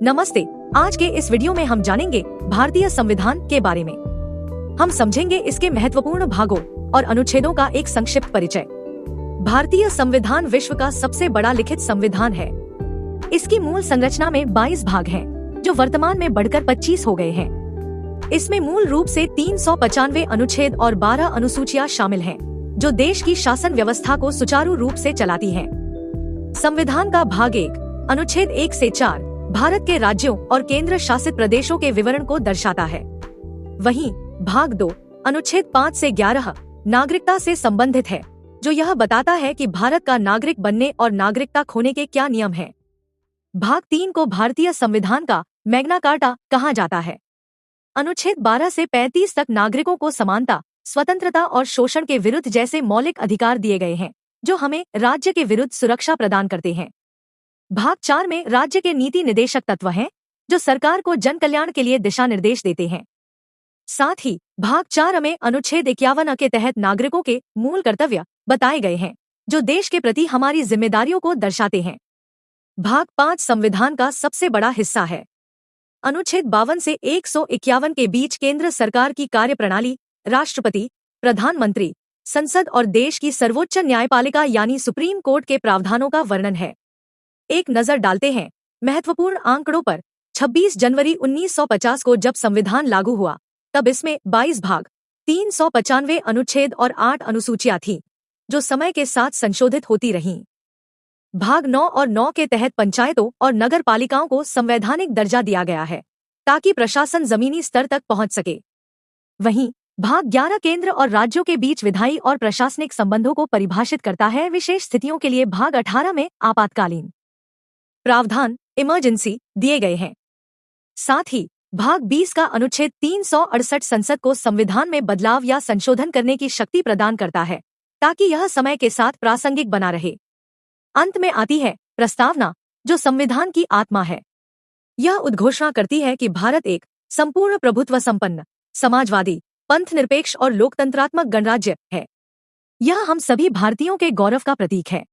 नमस्ते। आज के इस वीडियो में हम जानेंगे भारतीय संविधान के बारे में। हम समझेंगे इसके महत्वपूर्ण भागों और अनुच्छेदों का एक संक्षिप्त परिचय। भारतीय संविधान विश्व का सबसे बड़ा लिखित संविधान है। इसकी मूल संरचना में 22 भाग हैं, जो वर्तमान में बढ़कर 25 हो गए हैं। इसमें मूल रूप से 395 अनुच्छेद और 12 अनुसूचियां शामिल हैं, जो देश की शासन व्यवस्था को सुचारू रूप से चलाती हैं। संविधान का भाग 1 अनुच्छेद 1 से 4 भारत के राज्यों और केंद्र शासित प्रदेशों के विवरण को दर्शाता है। वहीं भाग 2 अनुच्छेद 5 से 11 नागरिकता से संबंधित है, जो यह बताता है कि भारत का नागरिक बनने और नागरिकता खोने के क्या नियम हैं। भाग 3 को भारतीय संविधान का मैग्ना कार्टा कहा जाता है। अनुच्छेद 12 से 35 तक नागरिकों को समानता, स्वतंत्रता और शोषण के विरुद्ध जैसे मौलिक अधिकार दिए गए हैं, जो हमें राज्य के विरुद्ध सुरक्षा प्रदान करते हैं। भाग 4 में राज्य के नीति निदेशक तत्व हैं, जो सरकार को जन कल्याण के लिए दिशा निर्देश देते हैं। साथ ही भाग 4 में अनुच्छेद 51 के तहत नागरिकों के मूल कर्तव्य बताए गए हैं, जो देश के प्रति हमारी जिम्मेदारियों को दर्शाते हैं। भाग 5 संविधान का सबसे बड़ा हिस्सा है। अनुच्छेद 52 से 151 के बीच केंद्र सरकार की कार्यप्रणाली, राष्ट्रपति, प्रधानमंत्री, संसद और देश की सर्वोच्च न्यायपालिका यानी सुप्रीम कोर्ट के प्रावधानों का वर्णन है। एक नजर डालते हैं महत्वपूर्ण आंकड़ों पर। 26 जनवरी 1950 को जब संविधान लागू हुआ, तब इसमें 22 भाग, 395 अनुच्छेद और 8 अनुसूचियां थीं, जो समय के साथ संशोधित होती रहीं। भाग 9 और 9 के तहत पंचायतों और नगर पालिकाओं को संवैधानिक दर्जा दिया गया है, ताकि प्रशासन जमीनी स्तर तक पहुंच सके। वहीं भाग 11 केंद्र और राज्यों के बीच विधायी और प्रशासनिक संबंधों को परिभाषित करता है। विशेष स्थितियों के लिए भाग 18 में आपातकालीन प्रावधान, इमरजेंसी दिए गए हैं। साथ ही भाग 20 का अनुच्छेद 368 संसद को संविधान में बदलाव या संशोधन करने की शक्ति प्रदान करता है, ताकि यह समय के साथ प्रासंगिक बना रहे। अंत में आती है प्रस्तावना, जो संविधान की आत्मा है। यह उद्घोषणा करती है कि भारत एक संपूर्ण प्रभुत्व संपन्न, समाजवादी, पंथनिरपेक्ष और लोकतंत्रात्मक गणराज्य है। यह हम सभी भारतीयों के गौरव का प्रतीक है।